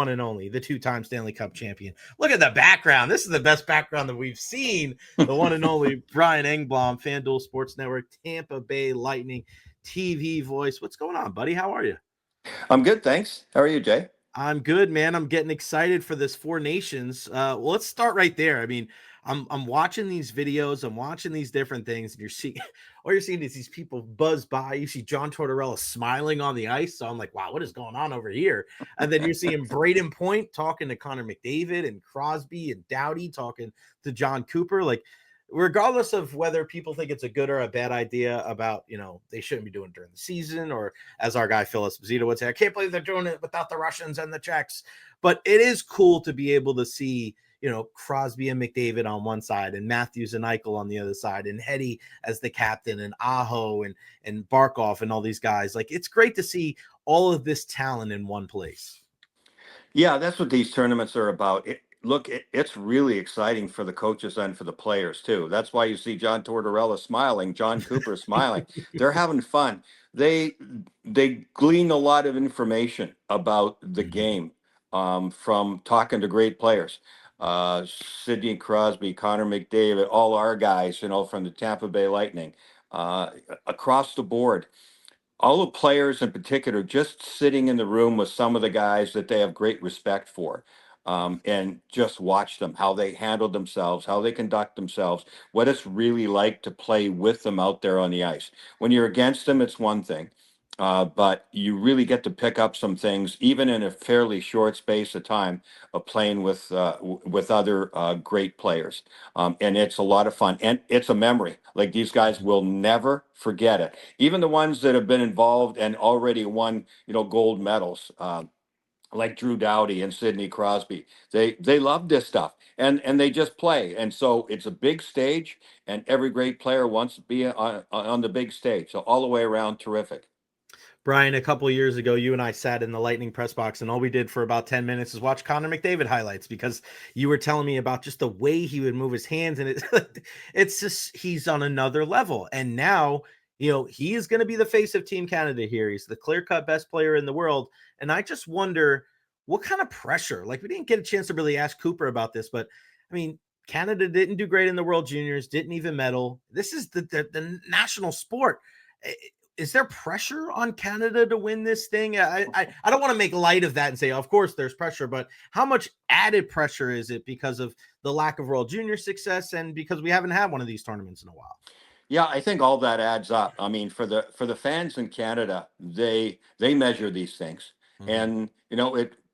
one and only, the two-time Stanley Cup champion. Look at the background. This is the best background that we've seen. The one and only Brian Engblom, FanDuel Sports Network, Tampa Bay Lightning TV voice. What's going on, buddy? How are you? I'm good, thanks. How are you, Jay? I'm good, man. I'm getting excited for this Four Nations. Well, let's start right there. I mean, I'm watching these videos, I'm watching these different things, and you're seeing all you're seeing is these people buzz by. You see John Tortorella smiling on the ice, so I'm like, wow, what is going on over here? And then you're seeing Braden Point talking to Connor McDavid and Crosby and Doughty talking to Jon Cooper. Like, regardless of whether people think it's a good or a bad idea about, they shouldn't be doing it during the season, or as our guy Phil Esposito would say, I can't believe they're doing it without the Russians and the Czechs. But it is cool to be able to see, Crosby and McDavid on one side and Matthews and Eichel on the other side and Heddy as the captain and Aho and Barkov and all these guys. Like, it's great to see all of this talent in one place. Yeah, that's what these tournaments are about. It's really exciting for the coaches and for the players too. That's why you see John Tortorella smiling, Jon Cooper smiling. They're having fun. They glean a lot of information about the game from talking to great players. Sidney Crosby, Connor McDavid, all our guys, from the Tampa Bay Lightning, across the board. All the players in particular just sitting in the room with some of the guys that they have great respect for, and just watch them, how they handle themselves, how they conduct themselves, what it's really like to play with them out there on the ice. When you're against them, it's one thing, but you really get to pick up some things, even in a fairly short space of time of playing with other great players. And it's a lot of fun, and it's a memory. Like, these guys will never forget it. Even the ones that have been involved and already won, gold medals, like Drew Doughty and Sidney Crosby. They love this stuff, and they just play. And so it's a big stage, and every great player wants to be on the big stage. So all the way around, terrific. Brian, a couple of years ago, you and I sat in the Lightning press box, and all we did for about 10 minutes is watch Connor McDavid highlights, because you were telling me about just the way he would move his hands. And it's just, he's on another level. And now, he is going to be the face of Team Canada here. He's the clear-cut best player in the world. And I just wonder what kind of pressure, like, we didn't get a chance to really ask Cooper about this, but I mean, Canada didn't do great in the World Juniors, didn't even medal. This is the national sport. Is there pressure on Canada to win this thing? I don't want to make light of that and say, of course there's pressure, but how much added pressure is it because of the lack of World Junior success and because we haven't had one of these tournaments in a while? Yeah, I think all that adds up. I mean, for the fans in Canada, they measure these things, and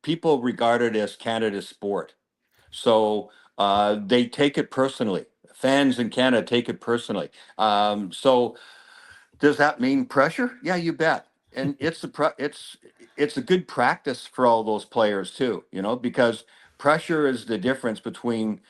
people regard it as Canada's sport, so they take it personally. Fans in Canada take it personally. So does that mean pressure? Yeah, you bet. And it's a good practice for all those players too, because pressure is the difference between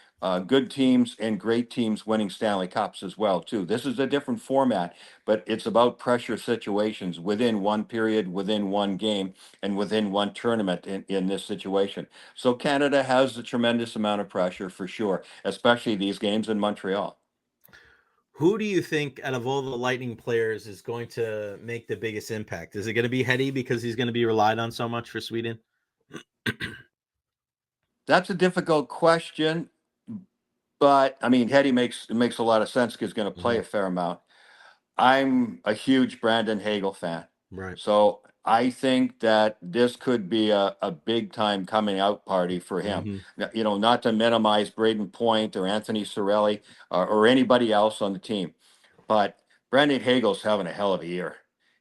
good teams and great teams winning Stanley Cups as well too. This is a different format, but it's about pressure situations within one period, within one game, and within one tournament in this situation. So Canada has a tremendous amount of pressure for sure, especially these games in Montreal. Who do you think out of all the Lightning players is going to make the biggest impact? Is it going to be Heddy because he's going to be relied on so much for Sweden? That's a difficult question, but I mean, Heddy makes a lot of sense because he's going to play a fair amount. I'm a huge Brandon Hagel fan. Right. So I think that this could be a big time coming out party for him. Not to minimize Braden Point or Anthony Cirelli or anybody else on the team, but Brandon Hagel's having a hell of a year,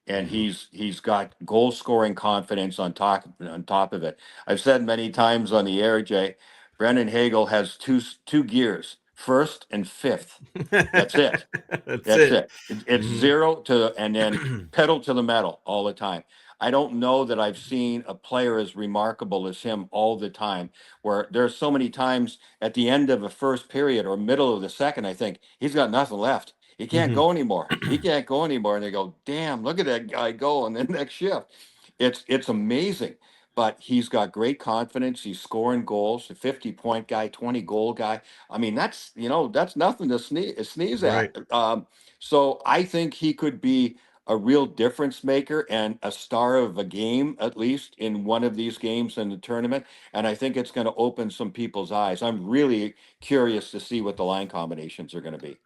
and he's got goal scoring confidence on top of it. I've said many times on the air, Jay, Brandon Hagel has two gears. First and fifth. That's it. That's it. It's zero to, and then pedal to the metal all the time. I don't know that I've seen a player as remarkable as him all the time, where there's so many times at the end of a first period or middle of the second, I think he's got nothing left. He can't go anymore. He can't go anymore. And they go, damn, look at that guy go. And then next shift, it's amazing. But he's got great confidence. He's scoring goals, a 50-point guy, 20-goal guy. I mean, that's nothing to sneeze at. Right. So I think he could be a real difference maker and a star of a game, at least in one of these games in the tournament. And I think it's going to open some people's eyes. I'm really curious to see what the line combinations are going to be.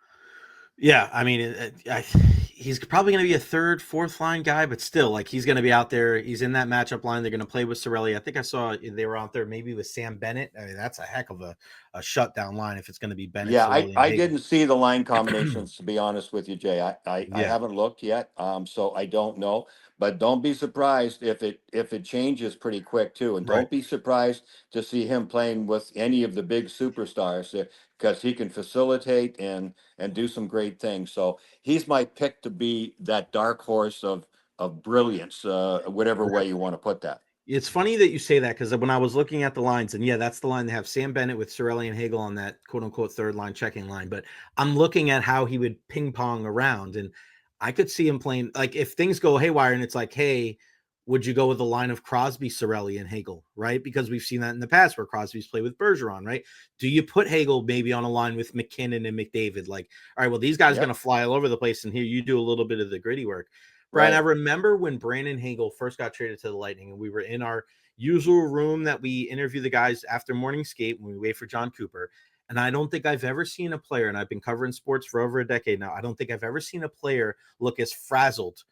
Yeah, I mean, he's probably going to be a third, fourth line guy, but still, like, he's going to be out there. He's in that matchup line. They're going to play with Cirelli. I think I saw they were out there maybe with Sam Bennett. I mean, that's a heck of a shutdown line if it's going to be Bennett, Yeah, Cirelli, and I Hagel. didn't see the line combinations, to be honest with you, Jay. I Yeah, haven't looked yet, so I don't know. But don't be surprised if it changes pretty quick too, and right. don't be surprised to see him playing with any of the big superstars because he can facilitate and do some great things. So he's my pick to be that dark horse of brilliance, whatever way you want to put that. It's funny that you say that because when I was looking at the lines, and yeah, that's the line they have Sam Bennett with Cirelli and Hagel on that quote unquote third line checking line. But I'm looking at how he would ping pong around, and I could see him playing like if things go haywire and it's like, hey, would you go with the line of Crosby, Cirelli, and Hagel, right? Because we've seen that in the past where Crosby's played with Bergeron, right? Do you put Hagel maybe on a line with McKinnon and McDavid? Like, all right, well, these guys are going Yep, to fly all over the place, and here you do a little bit of the gritty work. Brian, I right. remember when Brandon Hagel first got traded to the Lightning, and we were in our usual room that we interview the guys after morning skate when we wait for Jon Cooper. And I don't think I've ever seen a player, and I've been covering sports for over a decade now. I don't think I've ever seen a player look as frazzled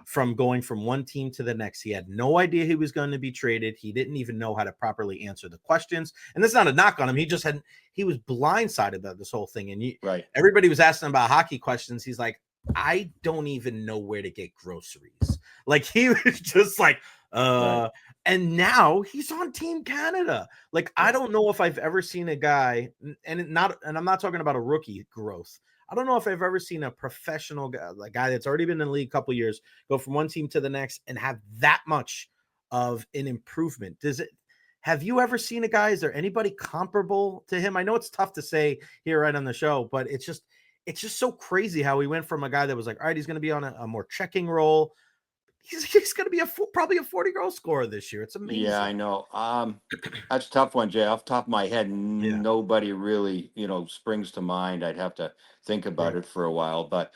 from going from one team to the next. He had no idea he was going to be traded. He didn't even know how to properly answer the questions. And that's not a knock on him. He was blindsided about this whole thing. And Right. everybody was asking about hockey questions. He's like, I don't even know where to get groceries. Like he was just like, Right. and now he's on Team Canada. Like, I Yeah. don't know if I've ever seen a guy, and I'm not talking about a rookie growth. I don't know if I've ever seen a professional guy, like guy that's already been in the league a couple years, go from one team to the next and have that much of an improvement. Have you ever seen a guy? Is there anybody comparable to him? I know it's tough to say here right on the show, but it's just so crazy how he went from a guy that was like, all right, he's going to be on a more checking role. He's going to be probably a 40-goal scorer this year. It's Yeah, I amazing. know. That's a tough one, Jay. Off the top of my head, Yeah, nobody really, springs to mind. I'd have to think about right. it for a while, but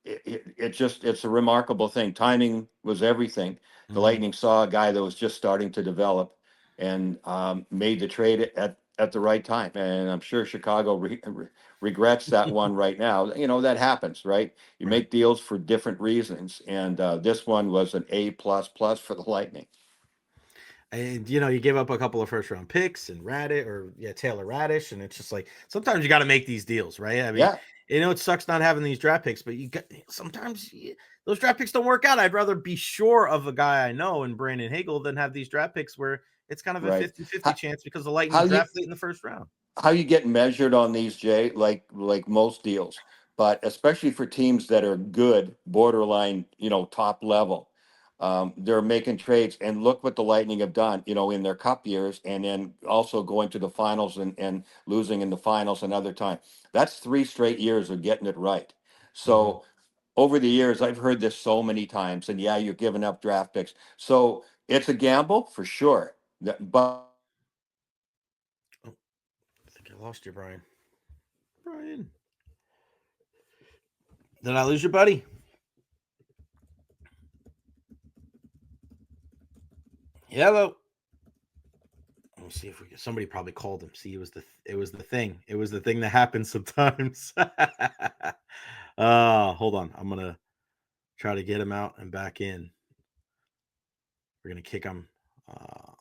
it's a remarkable thing. Timing was everything. The Mhm. Lightning saw a guy that was just starting to develop and made the trade at the right time. And I'm sure Chicago regrets that one right now. That happens, right? You Right. make deals for different reasons, and this one was an A++ for the Lightning. And you gave up a couple of first round picks and Radish or yeah, Taylor Radish. And it's just like sometimes you got to make these deals, right? I mean, Yeah, it sucks not having these draft picks, but those draft picks don't work out. I'd rather be sure of a guy I know in Brandon Hagel than have these draft picks where it's kind of a right. 50-50 How, chance because the Lightning how you draft late in the first round. how you get measured on these, Jay? Like most deals, but especially for teams that are good, borderline, top level. They're making trades, and look what the Lightning have done, in their cup years, and then also going to the finals and losing in the finals another time. That's 3 straight years of getting it right. Mhm. So over the years, I've heard this so many times, and yeah, you're giving up draft picks. So it's a gamble for sure. But Oh, I think I lost you, Brian. Brian, did I lose your buddy? Hello. Let me see if somebody probably called him. See, it was the thing that happens sometimes. Hold on. I'm gonna try to get him out and back in. We're gonna kick him. Uh,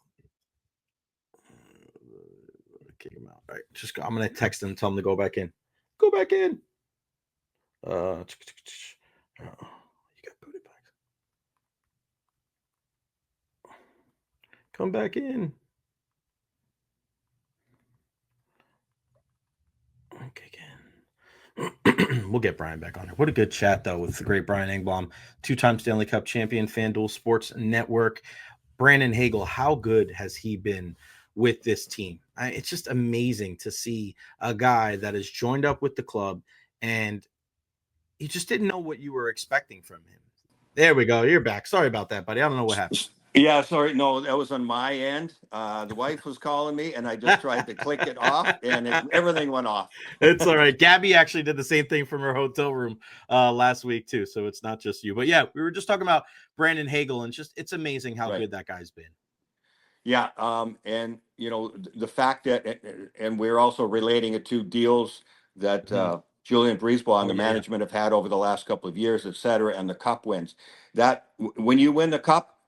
kick him out. All right, I'm gonna text him, tell him to go back in. Go back in. You got booted back. Come back in. Okay, again. We'll get Brian back on here. What a good chat, though, with the great Brian Engblom, two-time Stanley Cup champion, FanDuel Sports Network. Brandon Hagel, how good has he been with this team? It's just amazing to see a guy that has joined up with the club and you just didn't know what you were expecting from him. There we go. You're back. Sorry about that, buddy. I don't know what happened. Yeah, sorry. No, that was on my end. The wife was calling me, and I just tried to click it off, and everything went off. It's all right. Gabby actually did the same thing from her hotel room last week too, so it's not just you. But yeah, we were just talking about Brandon Hagel, and just it's amazing how Right. good that guy's been. Yeah. And the fact that, and we're also relating it to deals that Mhm. Julian Breezeball and Oh the yeah, yeah. management have had over the last couple of years, et cetera, and the cup wins. That when you win the cup,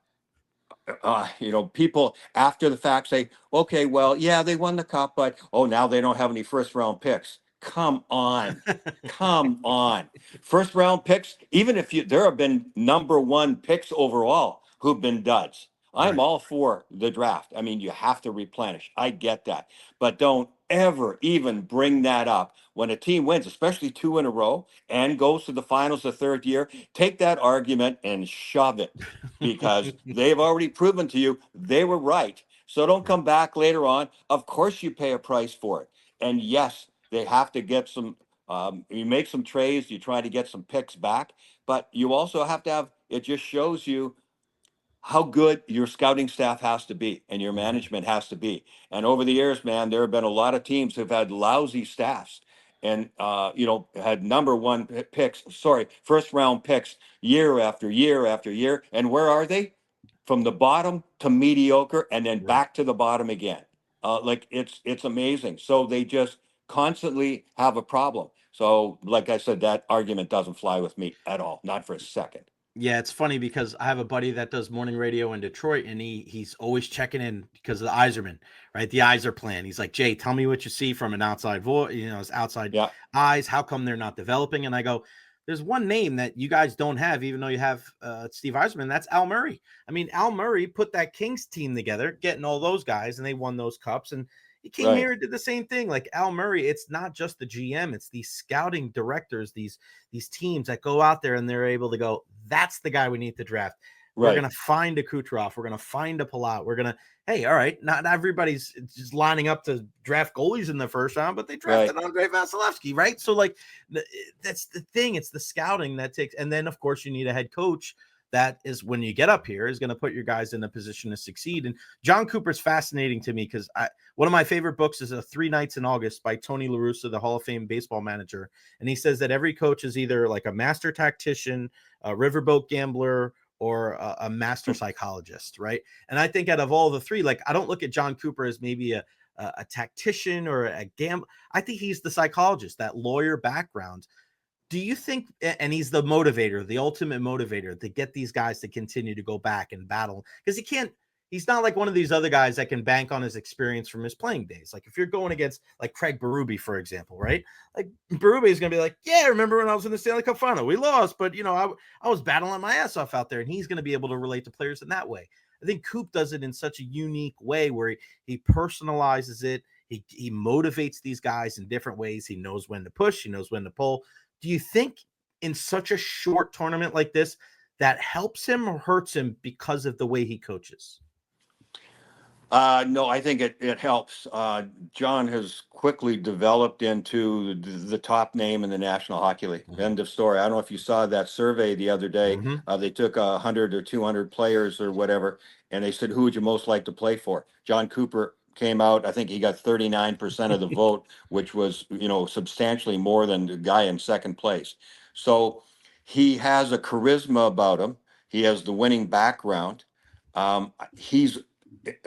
people after the fact say, okay, well, yeah, they won the cup, but oh, now they don't have any first round picks. Come on. Come on. First round picks, even if there have been number one picks overall who've been duds. I'm Right. all for the draft. I mean, you have to replenish. I get that. But don't ever even bring that up when a team wins, especially two in a row and goes to the finals the third year. Take that argument and shove it because they've already proven to you they were right. So don't Right. come back later on. Of course, you pay a price for it. And yes, they have to get some, you make some trades, you try to get some picks back, but you also have to have, it just shows you how good your scouting staff has to be and your Mhm. management has to be. And over the years, man, there have been a lot of teams who've had lousy staffs and had number one picks, sorry, first round picks year after year after year. And where are they? From the bottom to mediocre and then Right. back to the bottom again. Like it's amazing. So they just constantly have a problem. So, like I said, that argument doesn't fly with me at all, not for a second. Yeah, it's funny because I have a buddy that does morning radio in Detroit, and he's always checking in because of the Iserman, right? The Iser plan. He's like, Jay, tell me what you see from an outside voice, his outside Yeah, eyes. How come they're not developing? And I go, there's one name that you guys don't have, even though you have Steve Yzerman. That's Al Murray. I mean, Al Murray put that Kings team together, getting all those guys, and they won those cups. And he came right. here and did the same thing. Like Al Murray, it's not just the GM; it's these scouting directors, these teams that go out there and they're able to go, that's the guy we need to draft. We're Right. gonna find a Kucherov. We're gonna find a Palat. We're gonna, hey, all right, not everybody's just lining up to draft goalies in the first round, but they drafted Right. Andrei Vasilevsky, right? So like, that's the thing. It's the scouting that takes, and then of course you need a head coach that is when you get up here is going to put your guys in a position to succeed. And Jon Cooper's fascinating to me because one of my favorite books is 3 Nights in August by Tony La Russa, the Hall of Fame baseball manager. And he says that every coach is either like a master tactician, a riverboat gambler, or a master psychologist, right? And I think out of all the three, like I don't look at Jon Cooper as maybe a tactician or a gambler. I think he's the psychologist, that lawyer background. Do you think, and he's the motivator, the ultimate motivator to get these guys to continue to go back and battle? Because he's not like one of these other guys that can bank on his experience from his playing days. Like if you're going against like Craig Berube, for example, right? Like Berube is going to be like, yeah, remember when I was in the Stanley Cup final? We lost, but I was battling my ass off out there. And he's going to be able to relate to players in that way. I think Coop does it in such a unique way where he personalizes it. He motivates these guys in different ways. He knows when to push, he knows when to pull. Do you think in such a short tournament like this that helps him or hurts him because of the way he coaches? No, I think it helps. John has quickly developed into the top name in the National Hockey League. Mhm. End of story. I don't know if you saw that survey the other day. Mhm. They took 100 or 200 players or whatever, and they said, "Who would you most like to play for?" John Cooper came out. I think he got 39% of the vote, which was substantially more than the guy in second place. So he has a charisma about him. He has the winning background. He's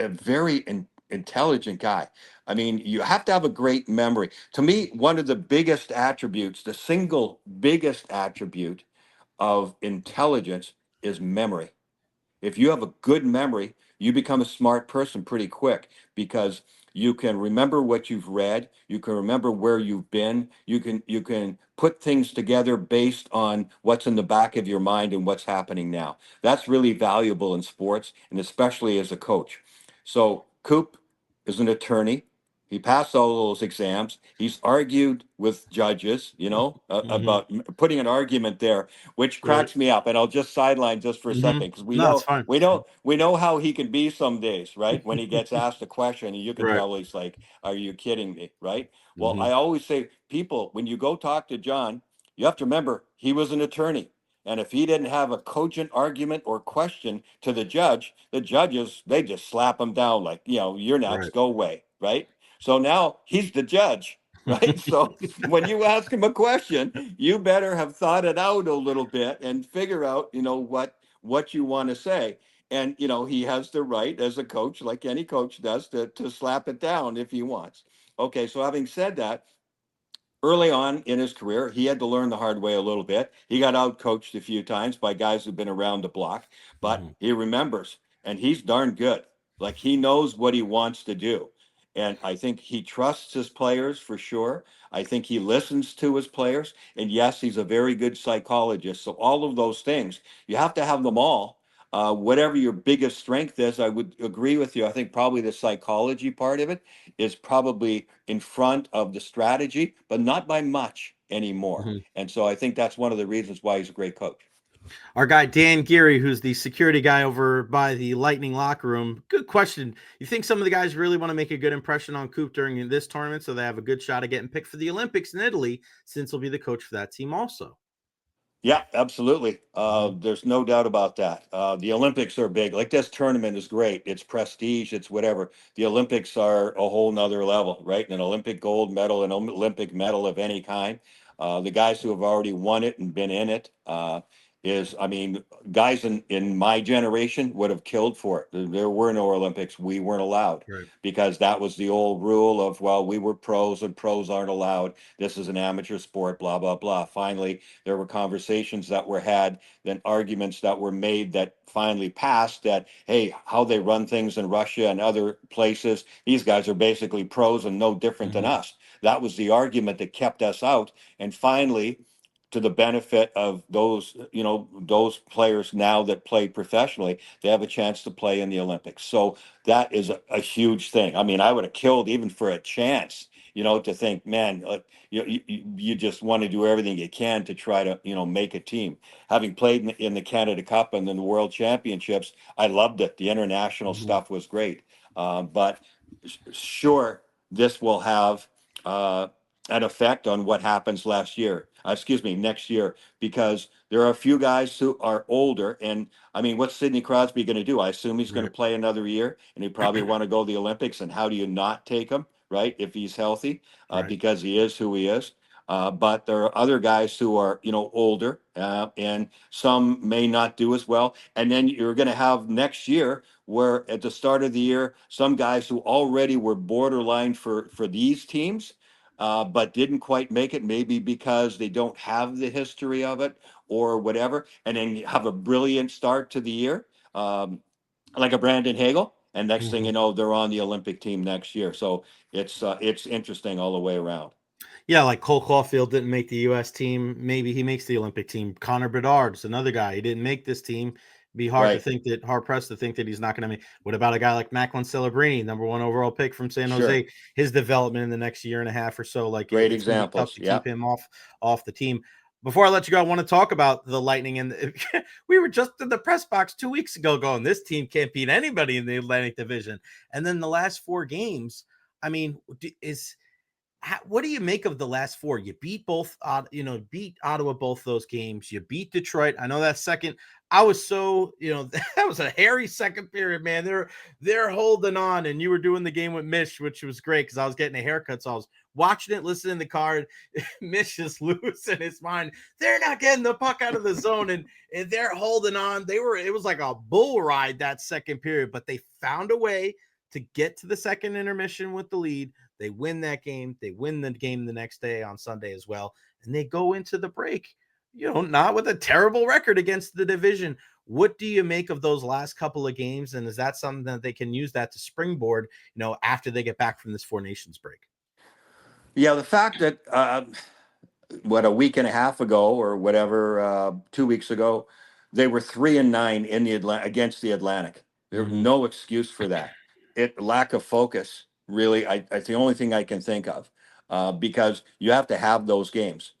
a very intelligent guy. I mean, you have to have a great memory. To me, one of the biggest attributes, the single biggest attribute of intelligence is memory. If you have a good memory, you become a smart person pretty quick because you can remember what you've read, you can remember where you've been, you can put things together based on what's in the back of your mind and what's happening now. That's really valuable in sports and especially as a coach. So Coop is an attorney. He passed all those exams. He's argued with judges, Mhm. about putting an argument there, which Right. cracks me up. And I'll just sideline just for a Mhm. second because we No, it's know fine. we know we know how he can be some days, right? When he gets asked a question, and you can Right. tell he's like, "Are you kidding me?" Right? Well, I Mhm. always say, people, when you go talk to John, you have to remember he was an attorney, And if he didn't have a cogent argument or question to the judge, the judges, they just slap him down like, you're next, Right. go away, right? So now he's the judge, right? So when you ask him a question, you better have thought it out a little bit and figure out, what you want to say. And he has the right as a coach, like any coach does, to slap it down if he wants. Okay, so having said that, early on in his career, he had to learn the hard way a little bit. He got out coached a few times by guys who've been around the block, but Mhm. he remembers, and he's darn good. Like, he knows what he wants to do. And I think he trusts his players for sure. I think he listens to his players. And yes, he's a very good psychologist. So, all of those things, you have to have them all. Whatever your biggest strength is, I would agree with you. I think probably the psychology part of it is probably in front of the strategy, but not by much anymore. Mhm. And so I think that's one of the reasons why he's a great coach. Our guy Dan Geary, who's the security guy over by the Lightning locker room. Good question. You think some of the guys really want to make a good impression on Coop during this tournament so they have a good shot of getting picked for the Olympics in Italy, since he'll be the coach for that team also? Yeah, absolutely. Mhm. There's no doubt about that. The Olympics are big. Like, this tournament is great. It's prestige. It's whatever. The Olympics are a whole nother level, right? An Olympic gold medal, an Olympic medal of any kind. The guys who have already won it and been in it I mean, guys in my generation would have killed for it. There were no Olympics. We weren't allowed Right. because that was the old rule of, well, we were pros and pros aren't allowed. This is an amateur sport, blah, blah, blah. Finally, there were conversations that were had, then arguments that were made that finally passed that, hey, how they run things in Russia and other places, these guys are basically pros and no different than Mhm. us. That was the argument that kept us out. And finally, to the benefit of those players now that play professionally, they have a chance to play in the Olympics. So that is a huge thing. I mean, I would have killed even for a chance, to think, man, you just want to do everything you can to try to, make a team. Having played in the Canada Cup and then the World Championships, I loved it. The international Mhm. stuff was great. But sure, this will have an effect on what happens next year, because there are a few guys who are older. And I mean, what's Sidney Crosby going to do? I assume he's going to Right. play another year, and he probably want to go to the Olympics. And how do you not take him, right? If he's healthy, Right. because he is who he is. But there are other guys who are, older, and some may not do as well. And then you're going to have next year where at the start of the year, some guys who already were borderline for these teams, but didn't quite make it, maybe because they don't have the history of it or whatever, and then you have a brilliant start to the year, like a Brandon Hagel, and next thing you Mhm. know, they're on the Olympic team next year. So it's interesting all the way around. Yeah, like Cole Caulfield didn't make the U.S. team. Maybe he makes the Olympic team. Connor Bedard's another guy. He didn't make this team. Be Right. hard pressed to think that he's not going to make. What about a guy like Macklin Celebrini, number one overall pick from San Sure. Jose? His development in the next year and a half or so, like Great it's going to be tough examples. to Yeah. keep him off the team. Before I let you go, I want to talk about the Lightning. And we were just in the press box 2 weeks ago, going, "This team can't beat anybody in the Atlantic Division." And then the last four games, I mean, is what do you make of the last four? You beat beat Ottawa both those games. You beat Detroit. I know that second. I was so that was a hairy second period, man. They're holding on, and you were doing the game with Mish, which was great because I was getting a haircut, so I was watching it, listening in the car. Mish is losing his mind. They're not getting the puck out of the zone, and they're holding on. It was like a bull ride that second period, but they found a way to get to the second intermission with the lead. They win that game. They win the game the next day on Sunday as well. And they go into the break, not with a terrible record against the division. What do you make of those last couple of games? And is that something that they can use that to springboard, after they get back from this Four Nations break? Yeah. The fact that a week and a half ago or whatever, 2 weeks ago, they were 3-9 in the against the Atlantic. There's Mm-hmm. no excuse for that. It lack of focus, really. It's the only thing I can think of, because you have to have those games.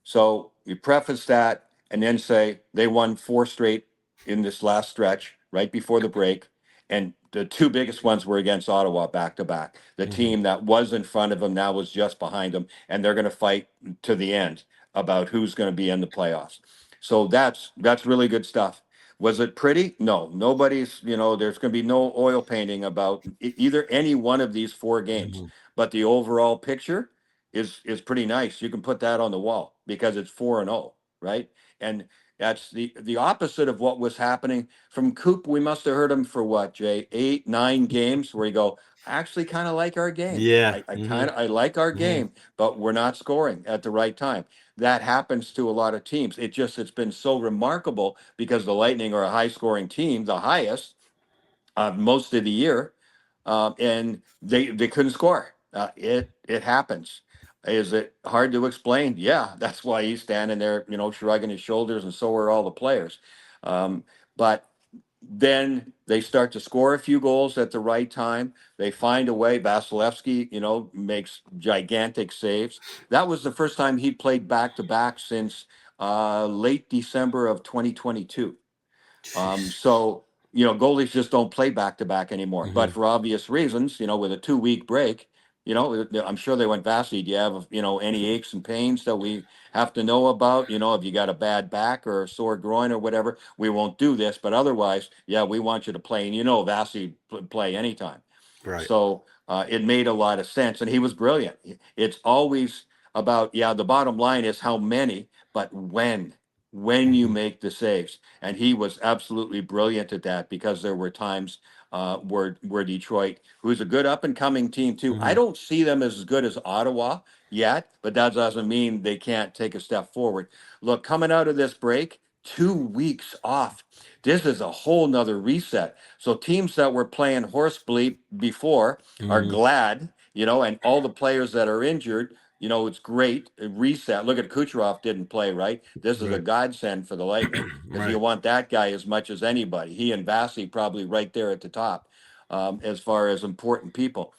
So you preface that and then say they won four straight in this last stretch right before the break. And the two biggest ones were against Ottawa back to back. The Mm-hmm. team that was in front of them now was just behind them, and they're going to fight to the end about who's going to be in the playoffs. So that's really good stuff. Was it pretty? No, nobody's, there's going to be no oil painting about either any one of these four games, Mhm. but the overall picture is pretty nice. You can put that on the wall because it's 4-0, right? And that's the opposite of what was happening from Coop. We must have heard him for what, Jay, 8, 9 games where you go, I actually kind of like our game. Yeah. I like our game, but we're not scoring at the right time. That happens to a lot of teams. It's been so remarkable because the Lightning are a high scoring team, the highest most of the year, and they couldn't score. It happens. Is it hard to explain? Yeah, that's why he's standing there, shrugging his shoulders, and so are all the players. But then they start to score a few goals at the right time. They find a way. Vasilevsky, makes gigantic saves. That was the first time he played back to back since late December of 2022. Jeez. So, goalies just don't play back to back anymore. But Mhm. for obvious reasons, with a 2 week break, I'm sure they went, Vassy, do you have, any aches and pains that we have to know about? If you got a bad back or a sore groin or whatever, we won't do this. But otherwise, yeah, we want you to play. And Vassy play anytime. Right. So it made a lot of sense. And he was brilliant. It's always about, yeah, the bottom line is how many, but when you Mhm. make the saves. And he was absolutely brilliant at that because there were times where Detroit, who's a good up and coming team too, I Mhm. don't see them as good as Ottawa yet, but that doesn't mean they can't take a step forward. Look, coming out of this break, 2 weeks off. This is a whole nother reset. So teams that were playing horse bleep before are Mhm. glad, and all the players that are injured, it's great. A reset. Look at Kucherov didn't play, right? This is a Right. godsend for the Lightning because you Right. want that guy as much as anybody. He and Vassy probably right there at the top as far as important people.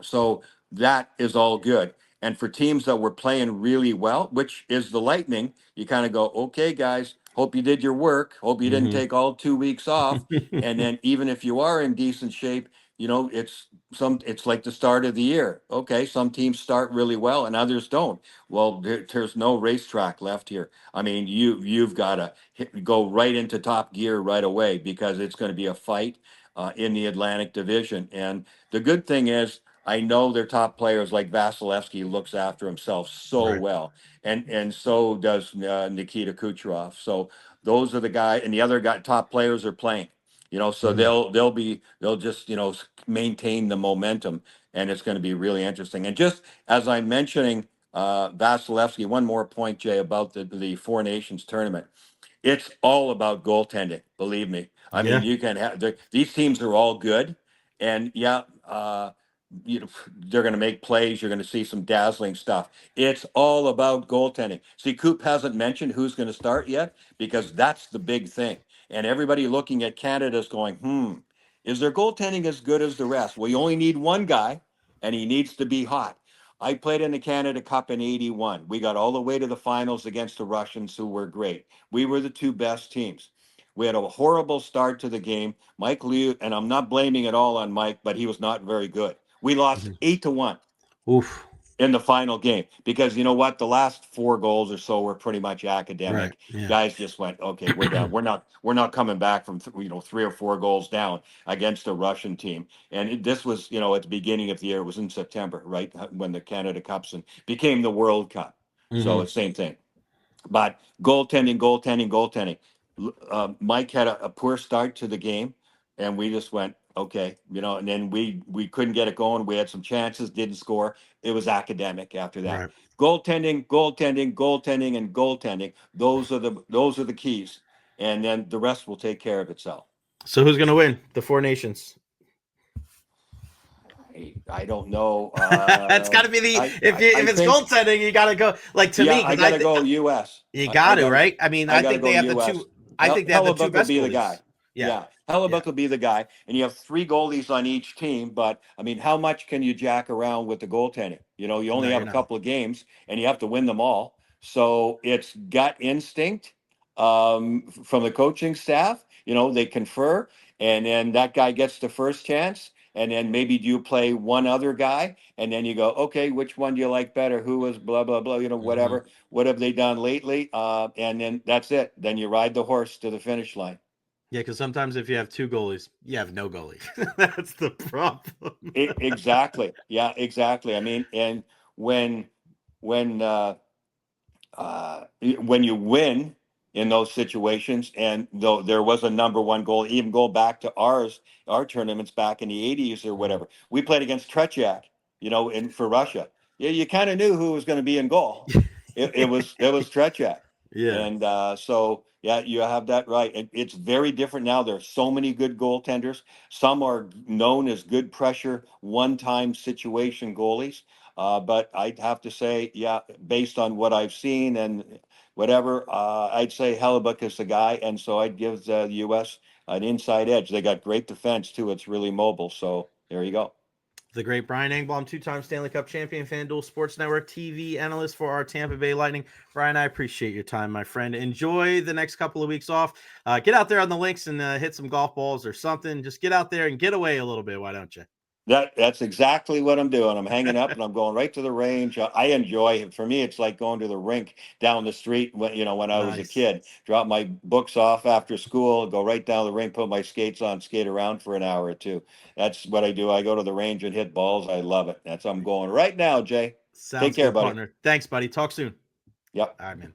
So that is all good. And for teams that were playing really well, which is the Lightning, you kind of go, okay, guys, hope you did your work. Hope you didn't Mhm. take all 2 weeks off. And then even if you are in decent shape, it's like the start of the year. Okay, some teams start really well and others don't. Well, there's no racetrack left here. I mean, you've got to go right into top gear right away because it's going to be a fight in the Atlantic Division. And the good thing is I know their top players like Vasilevsky looks after himself so Right. well, and so does Nikita Kucherov. So those are the guy, and the other guy top players are playing. So Mhm. they'll just maintain the momentum, and it's going to be really interesting. And just as I'm mentioning Vasilevsky, one more point, Jay, about the Four Nations tournament. It's all about goaltending. Believe me. I mean, Yeah. you can have these teams are all good, and yeah, they're going to make plays. You're going to see some dazzling stuff. It's all about goaltending. See, Coop hasn't mentioned who's going to start yet because that's the big thing. And everybody looking at Canada's going, is their goaltending as good as the rest? Well, you only need one guy, and he needs to be hot. I played in the Canada Cup in '81. We got all the way to the finals against the Russians, who were great. We were the two best teams. We had a horrible start to the game. Mike Liu, and I'm not blaming it all on Mike, but he was not very good. We lost Mhm. 8-1 Oof. in the final game because you know what? The last 4 goals or so were pretty much Right. academic. Yeah. Guys just went, okay, we're done. We're not coming back from 3 or 4 goals down against a Russian team. And this was at the beginning of the year. It was in September, right, when the Canada Cups and became the World Cup. So Mhm. it's same thing. But goaltending, goaltending, goaltending. Mike had a poor start to the game, and we just went okay, and then we couldn't get it going. We had some chances, didn't score. It was academic after that. Right. Goaltending, goaltending, goaltending, and goaltending. Those are the keys, and then the rest will take care of itself. So who's gonna win the Four Nations? I don't know. That's got to be the I if it's think goaltending, you got to go like to yeah, me I because gotta go U.S. you I got to gotta right. I mean, I I gotta think go they have the U.S. two. I think they have the two Hellebuck will best be the guy. goalies. Yeah. Yeah, Yeah. Hellebuck will be the guy, and you have 3 goalies on each team. But I mean, how much can you jack around with the goaltending? You only No, have you're a not. couple of games, and you have to win them all. So it's gut instinct from the coaching staff. They confer, and then that guy gets the first chance, and then maybe do you play one other guy, and then you go, okay, which one do you like better? Who was blah blah blah, Hmm. whatever. What have they done lately? And then that's it. Then you ride the horse to the finish line. Yeah, because sometimes if you have two goalies, you have no goalie. That's the problem. Exactly. Yeah, exactly. I mean, and when when when you win in those situations, and though there was a number one goal, even go back to our tournaments back in the 80s or Mhm. whatever, we played against Tretiak, in for Russia. Yeah, you kind of knew who was going to be in goal. It was Tretiak. Yeah. And so yeah, you have that right. It's very different now. There are so many good goaltenders. Some are known as good pressure, one-time situation goalies. But I'd have to say, yeah, based on what I've seen and whatever, I'd say Hellebuck is the guy, and so I'd give the U.S. an inside edge. They got great defense too. It's really mobile. So there you go. The great Brian Engblom, two-time Stanley Cup champion, FanDuel Sports Network TV analyst for our Tampa Bay Lightning. Brian, I appreciate your time, my friend. Enjoy the next couple of weeks off. Get out there on the links and hit some golf balls or something. Just get out there and get away a little bit. Why don't you? That's exactly what I'm doing. I'm hanging up and I'm going right to the range. I enjoy it. For me, it's like going to the rink down the street when I was a Nice. kid. Drop my books off after school, go right down the rink, put my skates on, skate around for an hour or two. That's what I do. I go to the range and hit balls. I love it. I'm going right now, Jay. Take Sounds care, good, buddy. partner. Thanks, buddy. Talk soon. Yep. All right, man.